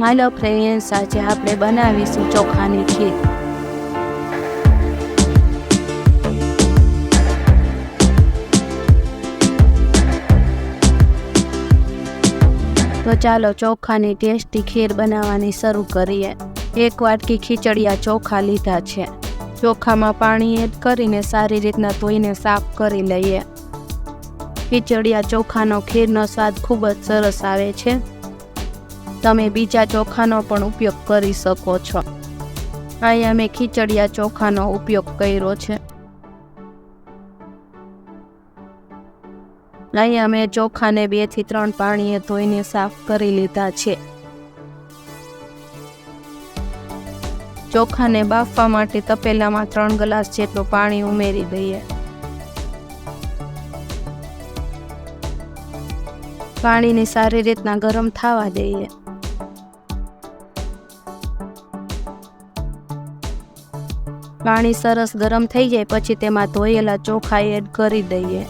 હાલો friends, આજે આપણે બનાવીશું ચોખાની ખીર। તો ચાલો ચોખાની ટેસ્ટી ખીર બનાવવાની શરૂ કરીએ। 1 વાટકી ખીચડિયા ચોખા લીધા છે। ચોખામાં પાણી એડ કરીને સારી રીતના ધોઈને સાફ કરી લઈએ। ખીચડિયા ચોખાનો ખીરનો સ્વાદ ખૂબ જ સરસ આવે છે। તમે બીજા ચોખાનો પણ ઉપયોગ કરી શકો છો। અહીંયા મેં ખીચડિયા ચોખાનો ઉપયોગ કર્યો છે। અહીંયા મેં ચોખાને 2 થી 3 પાણીએ ધોઈને સાફ કરી લીધા છે। ચોખાને બાફવા માટે તપેલામાં 3 ગ્લાસ જેટલું પાણી ઉમેરી દઈએ। પાણીને સારી રીતના ગરમ થવા દઈએ। પાણી સરસ ગરમ થઈ જાય પછી તેમાં ધોયેલા ચોખા એડ કરી દઈએ।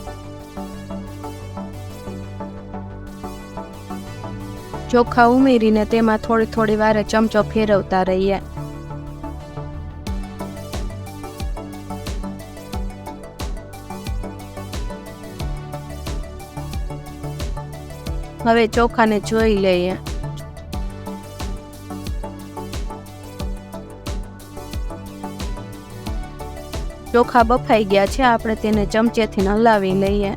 ચોખા ઉમેરીને તેમાં થોડી વારે ચમચો ફેરવતા રહીએ। હવે ચોખાને જોઈ લઈએ। ચોખા બફાઈ ગયા છે, આપણે તેને ચમચેથી હલાવી લઈએ।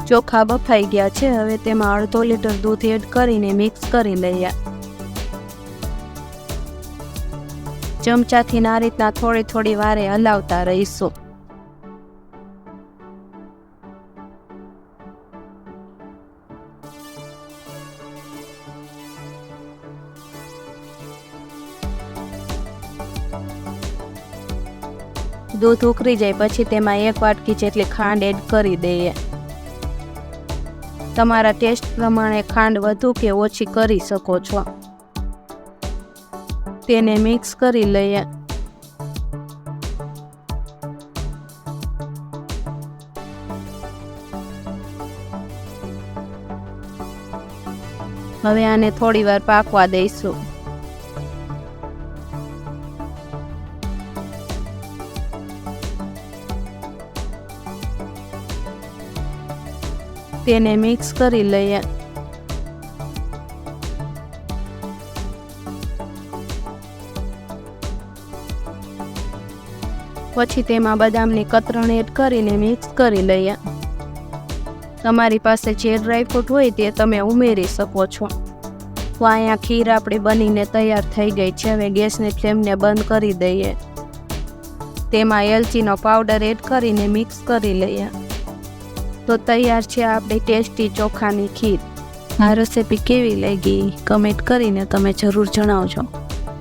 ચોખા બફાઈ ગયા છે, હવે તેમાં 1/2 લીટર દૂધ એડ કરીને મિક્સ કરી લઈએ। ચમચાથી આ રીતના થોડી વારે હલાવતા રહીશું। દૂધ ઉકળી જાય પછી તેમાં 1 વાટકી જેટલી ખાંડ એડ કરી દઈએ। તમારા ટેસ્ટ પ્રમાણે ખાંડ વધુ કે ઓછી કરી શકો છો। તેને મિક્સ કરી લઈએ। હવે આને થોડી વાર પાકવા દઈશું। તેને મિક્સ કરી લઈએ। પછી તેમાં બદામની કતરણ એડ કરીને મિક્સ કરી લઈએ। તમારી પાસે જે ડ્રાયફ્રૂટ હોય તે તમે ઉમેરી શકો છો। તો અહીંયા ખીર આપણી બનીને તૈયાર થઈ ગઈ છે। હવે ગેસની ફ્લેમને બંધ કરી દઈએ। તેમાં એલચીનો પાવડર એડ કરીને મિક્સ કરી લઈએ। તો તૈયાર છે આપણી ટેસ્ટી ચોખાની ખીર। આ રેસીપી કેવી લાગી કમેન્ટ કરીને તમે જરૂર જણાવજો।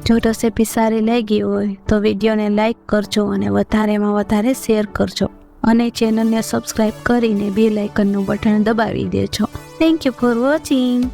જો રેસીપી સારી લાગી હોય તો વિડીયોને લાઈક કરજો અને વધારેમાં વધારે શેર કરજો અને ચેનલને સબસ્ક્રાઈબ કરીને બેલ આઇકનનું બટન દબાવી દેજો। Thank you for watching.